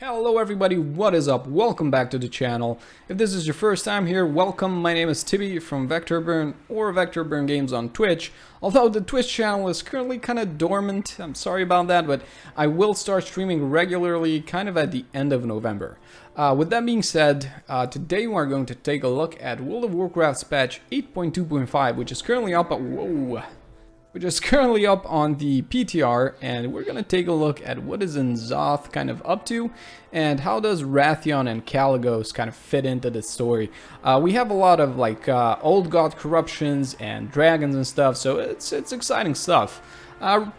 Hello everybody, what is up? Welcome back to the channel. If this is your first time here, welcome. My name is Tibby from Vectorburn or Vectorburn Games on Twitch. Although the Twitch channel is currently kind of dormant, I'm sorry about that, but I will start streaming regularly kind of at the end of November. With that being said, today we are going to take a look at World of Warcraft's patch 8.2.5, which is currently up at on the PTR, and we're gonna take a look at what is N'Zoth kind of up to, and how does Wrathion and Kalecgos kind of fit into the story. We have a lot of like old god corruptions and dragons and stuff, so it's exciting stuff.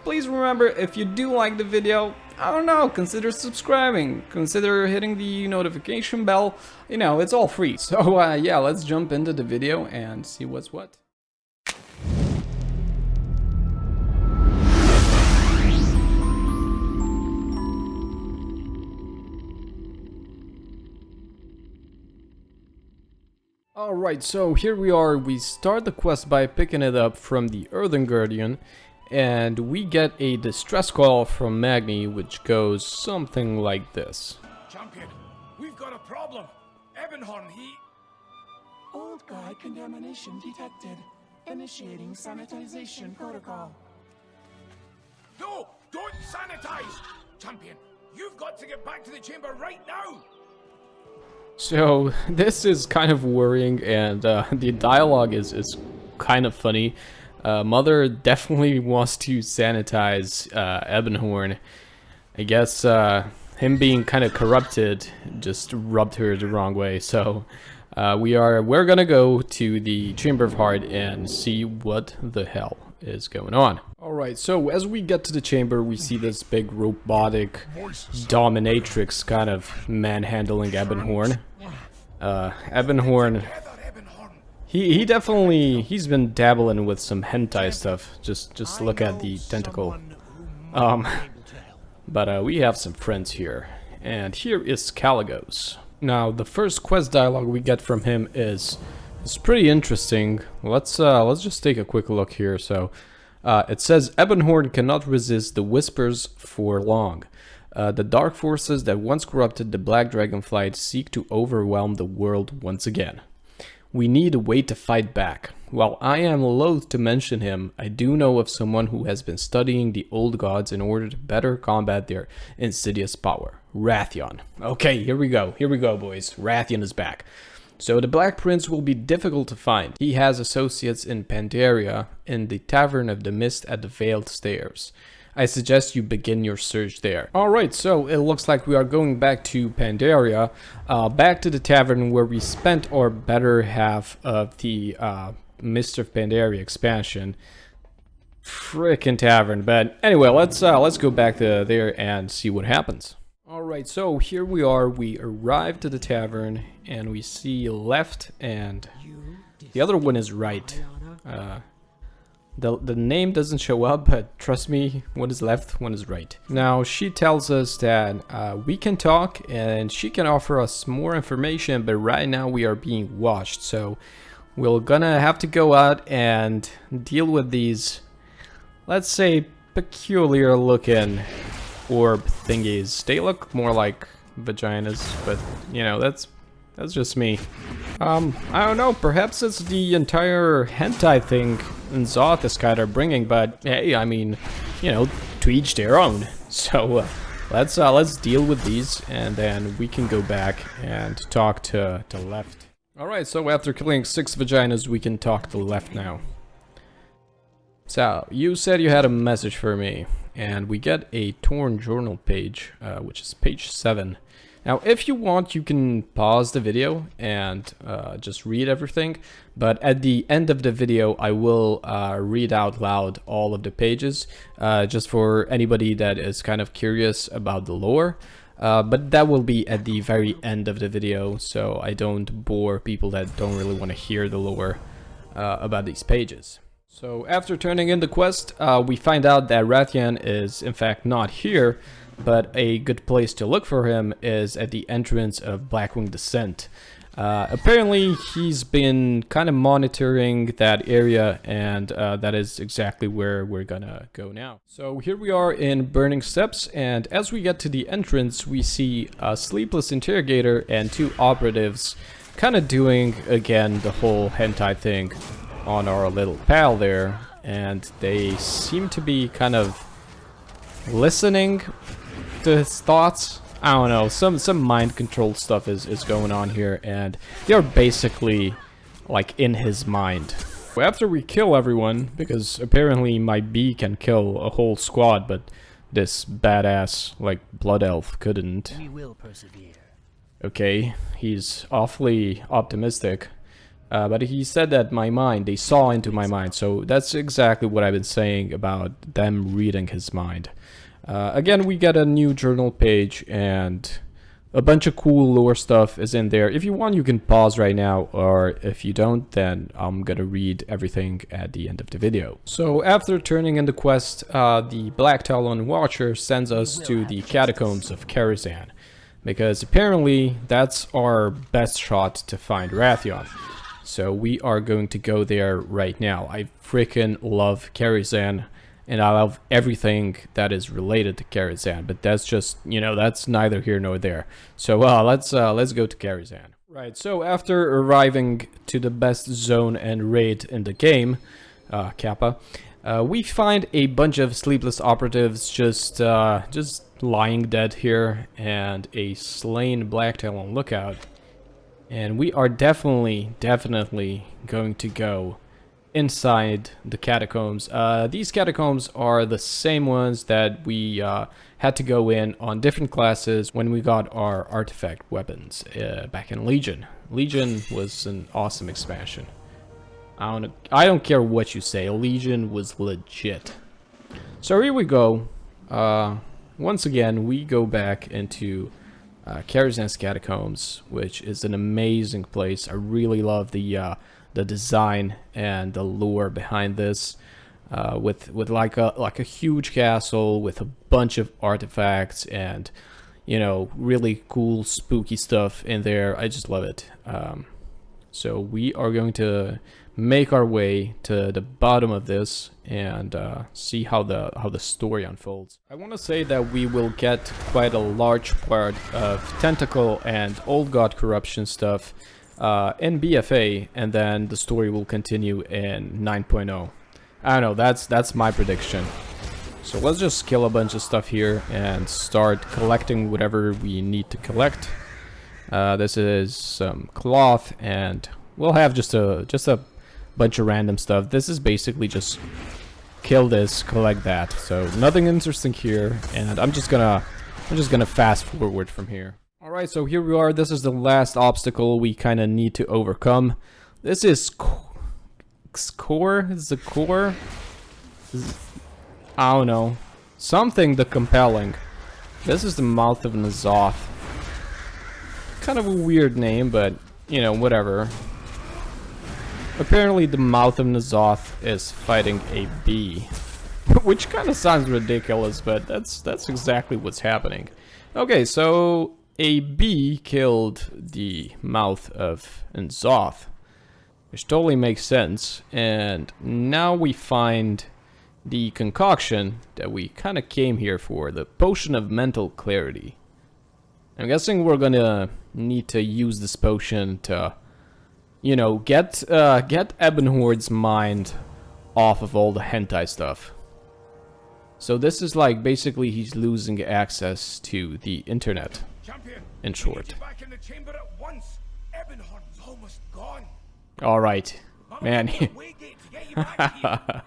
Please remember, if you do like the video, I don't know, consider subscribing, consider hitting the notification bell. You know, it's all free. So yeah, let's jump into the video and see what's what. Alright, so here we are. We start the quest by picking it up from the Earthen Guardian, and we get a distress call from Magni, which goes something like this. Champion, we've got a problem. Ebonhorn, he... Old guy contamination detected. Initiating sanitization protocol. No, don't sanitize! Champion, you've got to get back to the chamber right now! So this is kind of worrying, and the dialogue is kind of funny. Mother definitely wants to sanitize Ebonhorn. I guess him being kind of corrupted just rubbed her the wrong way. So we're gonna go to the Chamber of Heart and see what the hell is going on. Alright, so as we get to the chamber, we see this big robotic dominatrix kind of manhandling Ebonhorn. Ebonhorn, he's been dabbling with some hentai stuff. Just look at the tentacle. But we have some friends here, and here is Kalecgos. Now the first quest dialogue we get from him is pretty interesting. Let's just take a quick look here. So it says Ebonhorn cannot resist the whispers for long. The dark forces that once corrupted the Black Dragonflight seek to overwhelm the world once again. We need a way to fight back. While I am loath to mention him, I do know of someone who has been studying the old gods in order to better combat their insidious power. Wrathion. Okay, here we go, boys. Wrathion is back. So the Black Prince will be difficult to find. He has associates in Pandaria, in the Tavern of the Mist at the Veiled Stairs. I suggest you begin your search there. Alright, so it looks like we are going back to Pandaria, back to the tavern where we spent our better half of the Mist of Pandaria expansion. Frickin' tavern, but anyway, let's go back to there and see what happens. Alright, so here we are. We arrived to the tavern and we see left and the other one is right. The name doesn't show up, but trust me, one is left, one is right. Now, she tells us that we can talk and she can offer us more information, but right now we are being watched. So we're gonna have to go out and deal with these, let's say, peculiar looking orb thingies. They look more like vaginas, but you know, that's just me. I don't know, perhaps it's the entire hentai thing N'Zoth is kind of bringing, but hey, I mean, you know, to each their own. So let's deal with these, and then we can go back and talk to left. Alright, so after killing 6 vaginas, we can talk to left now. So, you said you had a message for me, and we get a torn journal page, which is page 7. Now, if you want, you can pause the video and just read everything, but at the end of the video, I will read out loud all of the pages, just for anybody that is kind of curious about the lore, but that will be at the very end of the video, so I don't bore people that don't really want to hear the lore about these pages. So, after turning in the quest, we find out that Wrathion is, in fact, not here, but a good place to look for him is at the entrance of Blackwing Descent. Apparently he's been kind of monitoring that area, and that is exactly where we're gonna go now. So here we are in Burning Steps, and as we get to the entrance we see a sleepless interrogator and 2 operatives kind of doing again the whole hentai thing on our little pal there, and they seem to be kind of listening to his thoughts. I don't know, some mind control stuff is going on here, and they're basically like in his mind. After we kill everyone, because apparently my bee can kill a whole squad, but this badass like blood elf couldn't. We will persevere. Okay, he's awfully optimistic, but he said that they saw into my mind, so that's exactly what I've been saying about them reading his mind. Again, we get a new journal page, and a bunch of cool lore stuff is in there. If you want, you can pause right now, or if you don't, then I'm gonna read everything at the end of the video. So after turning in the quest, the Black Talon Watcher sends us to the Catacombs of Kalecgos, because apparently that's our best shot to find Wrathion. So we are going to go there right now. I freaking love Kalecgos, and I love everything that is related to Kalecgos, but that's just, you know, that's neither here nor there. So let's go to Kalecgos. Right, so after arriving to the best zone and raid in the game, Kappa, we find a bunch of sleepless operatives just lying dead here, and a slain Black Talon lookout. And we are definitely going to go inside the catacombs. These catacombs are the same ones that we had to go in on different classes when we got our artifact weapons back in Legion. Legion was an awesome expansion. I don't care what you say, Legion was legit. So here we go. Once again, we go back into Kalecgos Catacombs, which is an amazing place. I really love the design and the lore behind this, with like a huge castle with a bunch of artifacts and, you know, really cool spooky stuff in there. I just love it. So we are going to make our way to the bottom of this and see how the story unfolds. I want to say that we will get quite a large part of tentacle and old god corruption stuff in BFA, and then the story will continue in 9.0. I don't know, that's my prediction. So let's just kill a bunch of stuff here and start collecting whatever we need to collect. This is some cloth, and we'll have just a bunch of random stuff. This is basically just kill this, collect that. So nothing interesting here, and I'm just gonna fast forward from here. Alright, so here we are. This is the last obstacle we kind of need to overcome. This is core? Is the core? I don't know. Something the compelling. This is the mouth of N'Zoth. Kind of a weird name, but, you know, whatever. Apparently the mouth of N'Zoth is fighting a bee. Which kind of sounds ridiculous, but that's exactly what's happening. Okay, so a bee killed the mouth of N'Zoth, which totally makes sense. And now we find the concoction that we kind of came here for, the potion of mental clarity. I'm guessing we're gonna need to use this potion to, you know, get Ebonhorn's mind off of all the hentai stuff. So this is like basically he's losing access to the internet. Champion, in short. get you back in the chamber at once. Ebonhorn's almost gone. All right, man. Wait to get you back here.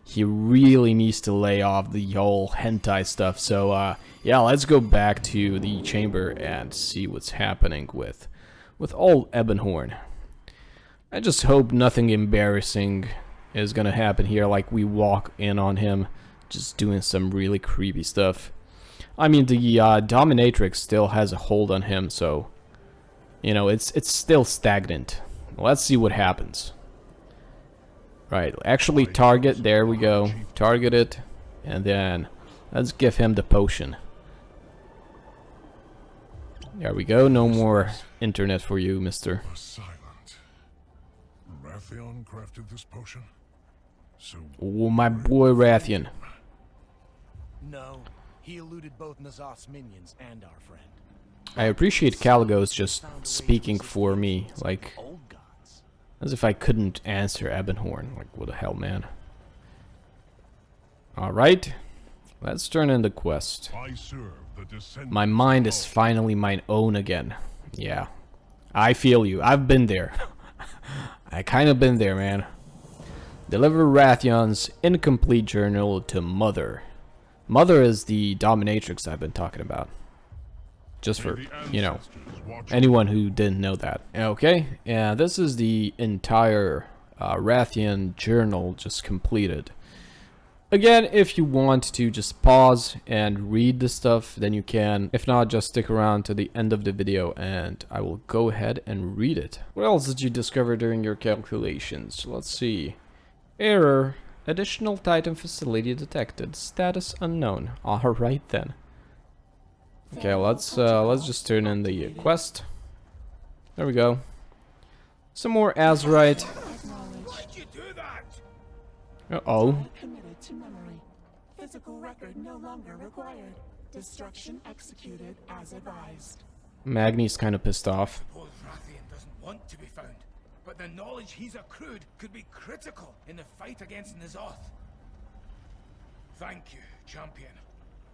He really needs to lay off the whole hentai stuff. So yeah, let's go back to the chamber and see what's happening with old Ebonhorn. I just hope nothing embarrassing is gonna happen here, like we walk in on him just doing some really creepy stuff. I mean, the dominatrix still has a hold on him, so, you know, it's still stagnant. Let's see what happens. Right, actually target, there we go. Target it, and then let's give him the potion. There we go, no more internet for you, mister. Silent. Wrathion crafted this potion? So Oh, my boy Wrathion. No, he eluded both N'Zoth's minions and our friend. I appreciate Kalecgos just speaking for me, like, Old gods. as if I couldn't answer Ebonhorn. Like, what the hell, man. Alright, let's turn in the quest. I serve the descendants. My mind is finally mine own again. Yeah, I feel you. I've been there. I kind of been there, man. Deliver Wrathion's incomplete journal to Mother. Mother is the dominatrix I've been talking about. Just for, you know, anyone who didn't know that. Okay, yeah, this is the entire Wrathion journal just completed. Again, if you want to just pause and read the stuff, then you can. If not, just stick around to the end of the video and I will go ahead and read it. What else did you discover during your calculations? Let's see. Error. Additional Titan facility detected. Status unknown. Alright then. Okay, let's just turn in the quest. There we go. Some more Azurite. Why'd you do that? Uh-oh. Committed to memory. Physical record no longer required. Destruction executed as advised. Magni's kind of pissed off. Poor Wrathion doesn't want to be found, but the knowledge he's accrued could be critical in the fight against N'Zoth. Thank you, champion.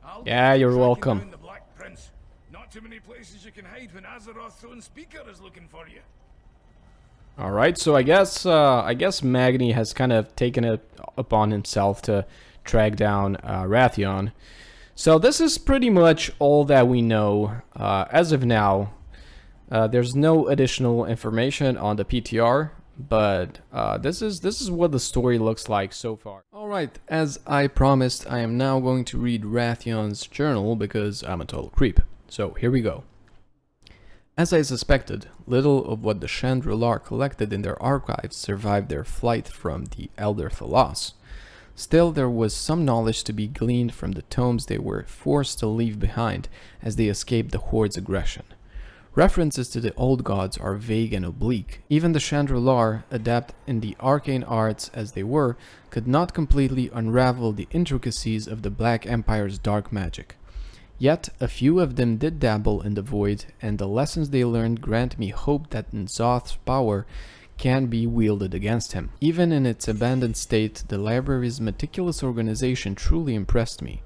I'll Yeah, be you're tracking welcome. down the Black Prince. Not too many places you can hide when Azeroth's own speaker is looking for you. Alright, so I guess Magni has kind of taken it upon himself to track down Wrathion. So this is pretty much all that we know as of now. There's no additional information on the PTR, but this is what the story looks like so far. Alright, as I promised, I am now going to read Wrathion's journal because I'm a total creep. So here we go. As I suspected, little of what the Chandrilar collected in their archives survived their flight from the Elder Thalos. Still, there was some knowledge to be gleaned from the tomes they were forced to leave behind as they escaped the Horde's aggression. References to the old gods are vague and oblique. Even the Chandrilar, adept in the arcane arts as they were, could not completely unravel the intricacies of the Black Empire's dark magic. Yet, a few of them did dabble in the void, and the lessons they learned grant me hope that N'Zoth's power can be wielded against him. Even in its abandoned state, the library's meticulous organization truly impressed me.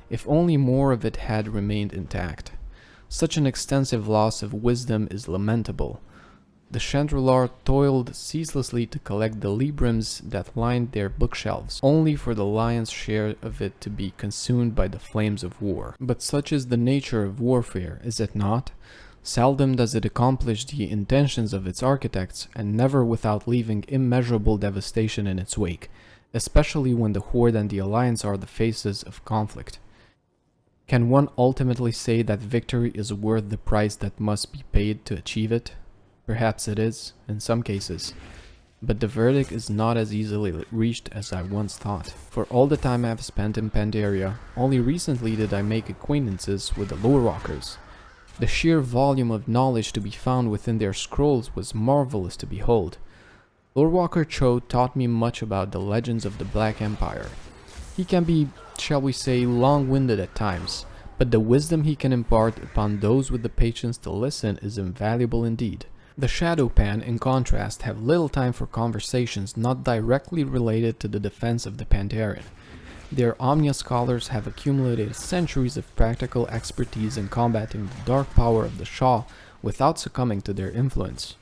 If only more of it had remained intact. Such an extensive loss of wisdom is lamentable. The Chandrilar toiled ceaselessly to collect the librams that lined their bookshelves, only for the lion's share of it to be consumed by the flames of war. But such is the nature of warfare, is it not? Seldom does it accomplish the intentions of its architects, and never without leaving immeasurable devastation in its wake, especially when the Horde and the Alliance are the faces of conflict. Can one ultimately say that victory is worth the price that must be paid to achieve it? Perhaps it is, in some cases. But the verdict is not as easily reached as I once thought. For all the time I have spent in Pandaria, only recently did I make acquaintances with the Lorewalkers. The sheer volume of knowledge to be found within their scrolls was marvelous to behold. Lorewalker Cho taught me much about the legends of the Black Empire. He can be, shall we say, long-winded at times, but the wisdom he can impart upon those with the patience to listen is invaluable indeed. The Shadowpan, in contrast, have little time for conversations not directly related to the defense of the Pandaren. Their Omnia scholars have accumulated centuries of practical expertise in combating the dark power of the Shah without succumbing to their influence.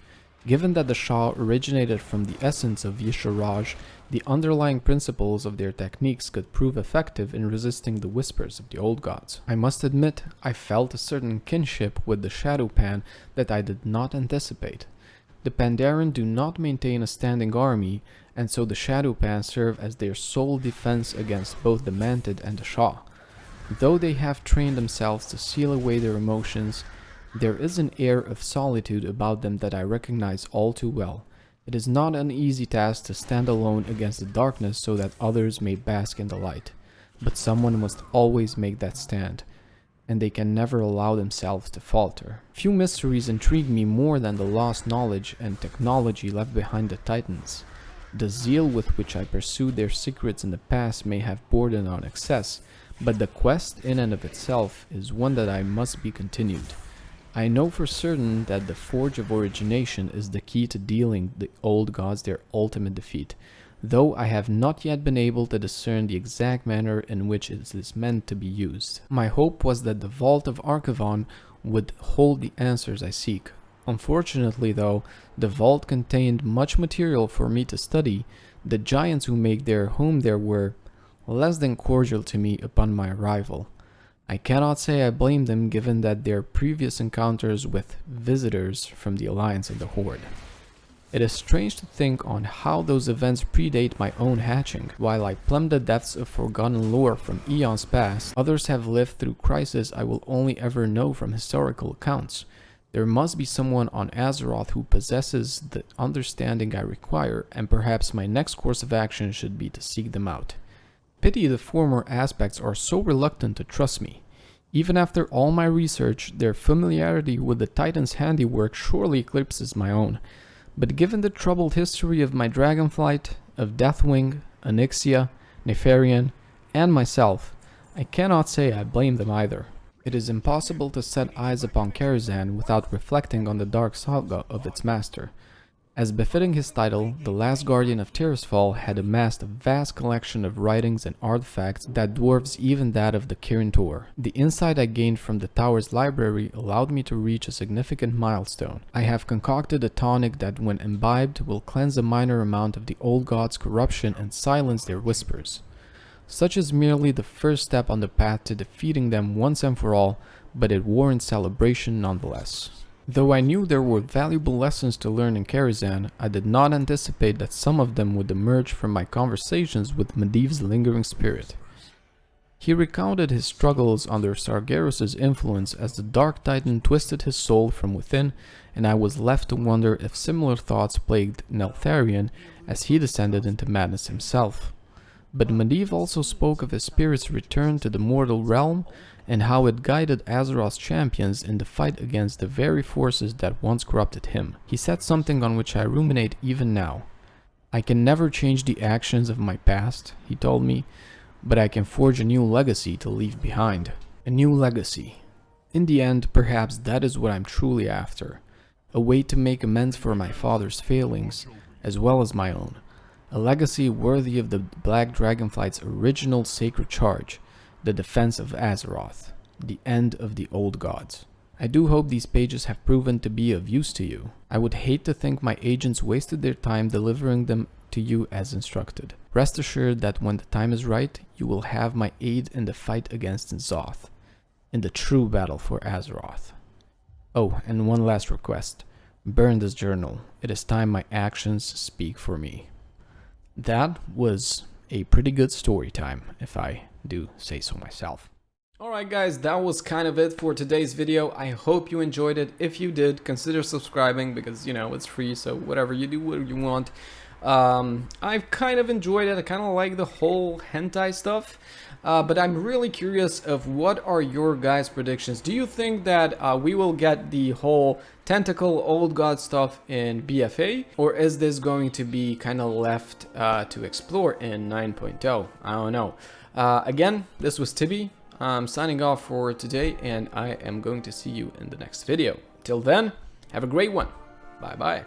Given that the Shah originated from the essence of Yisharaj, the underlying principles of their techniques could prove effective in resisting the whispers of the old gods. I must admit, I felt a certain kinship with the Shadowpan that I did not anticipate. The Pandaren do not maintain a standing army, and so the Shadowpan serve as their sole defense against both the Mantid and the Shah. Though they have trained themselves to seal away their emotions, there is an air of solitude about them that I recognize all too well. It is not an easy task to stand alone against the darkness so that others may bask in the light. But someone must always make that stand. and they can never allow themselves to falter. Few mysteries intrigue me more than the lost knowledge and technology left behind the Titans. The zeal with which I pursued their secrets in the past may have bordered on excess, but the quest in and of itself is one that I must be continued. I know for certain that the Forge of Origination is the key to dealing the old gods their ultimate defeat, though I have not yet been able to discern the exact manner in which it is meant to be used. My hope was that the Vault of Archivon would hold the answers I seek. Unfortunately though, the vault contained much material for me to study. The giants who make their home there were less than cordial to me upon my arrival. I cannot say I blame them given that their previous encounters with visitors from the Alliance and the Horde. It is strange to think on how those events predate my own hatching. While I plumb the depths of forgotten lore from eons past, others have lived through crises I will only ever know from historical accounts. There must be someone on Azeroth who possesses the understanding I require, and perhaps my next course of action should be to seek them out. Pity the former aspects are so reluctant to trust me. Even after all my research, their familiarity with the Titan's handiwork surely eclipses my own. But given the troubled history of my Dragonflight, of Deathwing, Onyxia, Nefarian, and myself, I cannot say I blame them either. It is impossible to set eyes upon Karazhan without reflecting on the dark saga of its master. As befitting his title, the last guardian of Tirisfal had amassed a vast collection of writings and artifacts that dwarfs even that of the Kirin Tor. The insight I gained from the tower's library allowed me to reach a significant milestone. I have concocted a tonic that, when imbibed, will cleanse a minor amount of the old gods' corruption and silence their whispers. Such is merely the first step on the path to defeating them once and for all, but it warrants celebration nonetheless. Though I knew there were valuable lessons to learn in Karazhan, I did not anticipate that some of them would emerge from my conversations with Medivh's lingering spirit. He recounted his struggles under Sargeras' influence as the Dark Titan twisted his soul from within, and I was left to wonder if similar thoughts plagued Neltharion as he descended into madness himself. But Medivh also spoke of his spirit's return to the mortal realm and how it guided Azeroth's champions in the fight against the very forces that once corrupted him. He said something on which I ruminate even now. I can never change the actions of my past, he told me, but I can forge a new legacy to leave behind. A new legacy. In the end, perhaps that is what I'm truly after. A way to make amends for my father's failings, as well as my own. A legacy worthy of the Black Dragonflight's original sacred charge, the defense of Azeroth, the end of the old gods. I do hope these pages have proven to be of use to you. I would hate to think my agents wasted their time delivering them to you as instructed. Rest assured that when the time is right, you will have my aid in the fight against N'Zoth, in the true battle for Azeroth. Oh, and one last request. Burn this journal. It is time my actions speak for me. That was a pretty good story time, if I do say so myself. Alright guys, that was kind of it for today's video. I hope you enjoyed it. If you did, consider subscribing because, you know, it's free, so whatever you do, what you want. I've kind of enjoyed it. I kind of like the whole hentai stuff. But I'm really curious of what are your guys' predictions. Do you think that we will get the whole tentacle old god stuff in BFA? Or is this going to be kind of left to explore in 9.0? I don't know. Again, this was Tibby. I'm signing off for today and I am going to see you in the next video. Till then, have a great one. Bye bye.